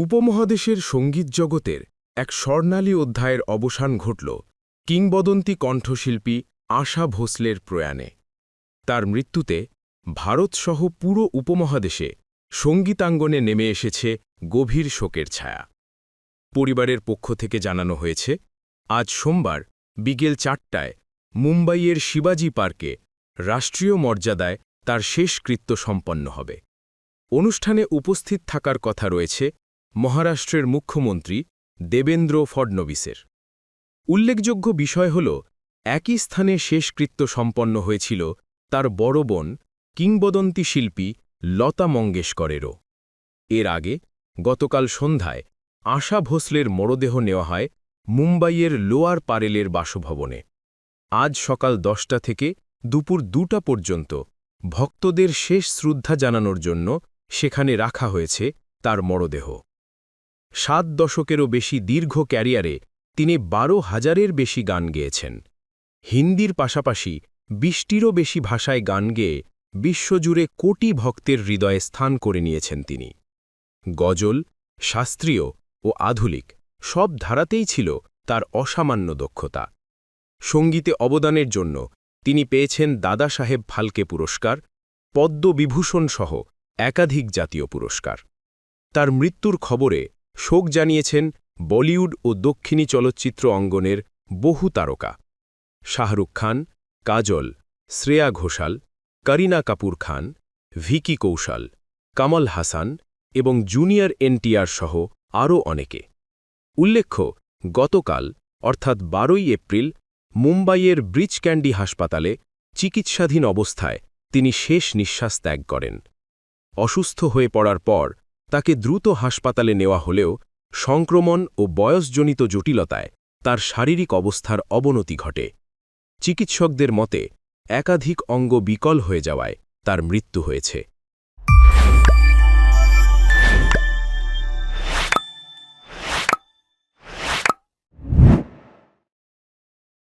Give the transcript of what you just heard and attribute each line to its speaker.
Speaker 1: উপমহাদেশের সঙ্গীত জগতের এক স্বর্ণালী অধ্যায়ের অবসান ঘটল কিংবদন্তি কণ্ঠশিল্পী আশা ভোসলের প্রয়াণে। তার মৃত্যুতে ভারতসহ পুরো উপমহাদেশে সঙ্গীতাঙ্গনে নেমে এসেছে গভীর শোকের ছায়া। পরিবারের পক্ষ থেকে জানানো হয়েছে, আজ সোমবার বিকেল ৪টায় মুম্বাইয়ের শিবাজি পার্কে রাষ্ট্রীয় মর্যাদায় তার শেষকৃত্য সম্পন্ন হবে। অনুষ্ঠানে উপস্থিত থাকার কথা রয়েছে মহারাষ্ট্রের মুখ্যমন্ত্রী দেবেন্দ্র ফডনবিসের। উল্লেখযোগ্য বিষয় হল, একই স্থানে শেষকৃত্য সম্পন্ন হয়েছিল তার বড় বোন কিংবদন্তি শিল্পী লতা মঙ্গেশকরেরও। এর আগে গতকাল সন্ধ্যায় আশা ভোসলের মরদেহ নেওয়া হয় মুম্বাইয়ের লোয়ার পারেলের বাসভবনে। আজ সকাল 10টা থেকে দুপুর 2টা পর্যন্ত ভক্তদের শেষ শ্রদ্ধা জানানোর জন্য সেখানে রাখা হয়েছে তার মরদেহ। 7 দশকেরও বেশি দীর্ঘ ক্যারিয়ারে তিনি 12,000-এর বেশি গান গেয়েছেন। হিন্দির পাশাপাশি 20টিরও বেশি ভাষায় গান গেয়ে বিশ্বজুড়ে কোটি ভক্তের হৃদয়ে স্থান করে নিয়েছেন তিনি। গজল, শাস্ত্রীয় ও আধুনিক সব ধারাতেই ছিল তার অসামান্য দক্ষতা। সঙ্গীতে অবদানের জন্য তিনি পেয়েছেন দাদা সাহেব ফালকে পুরস্কার, পদ্মবিভূষণ সহ একাধিক জাতীয় পুরস্কার। তার মৃত্যুর খবরে শোক জানিয়েছেন বলিউড ও দক্ষিণী চলচ্চিত্র অঙ্গনের বহু তারকা। শাহরুখ খান, কাজল, শ্রেয়া ঘোষাল, করিনা কাপুর খান, ভিকি কৌশল, কমল হাসান এবং জুনিয়র এনটিআর সহ আরও অনেকে। উল্লেখ্য, গতকাল অর্থাৎ 12ই এপ্রিল মুম্বাইয়ের ব্রিচ ক্যান্ডি হাসপাতালে চিকিৎসাধীন অবস্থায় তিনি শেষ নিঃশ্বাস ত্যাগ করেন। অসুস্থ হয়ে পড়ার পর তাকে দ্রুত হাসপাতালে নেওয়া হলেও সংক্রমণ ও বয়সজনিত জটিলতায় তার শারীরিক অবস্থার অবনতি ঘটে। চিকিৎসকদের মতে একাধিক অঙ্গ বিকল হয়ে যাওয়ায় তার মৃত্যু হয়েছে।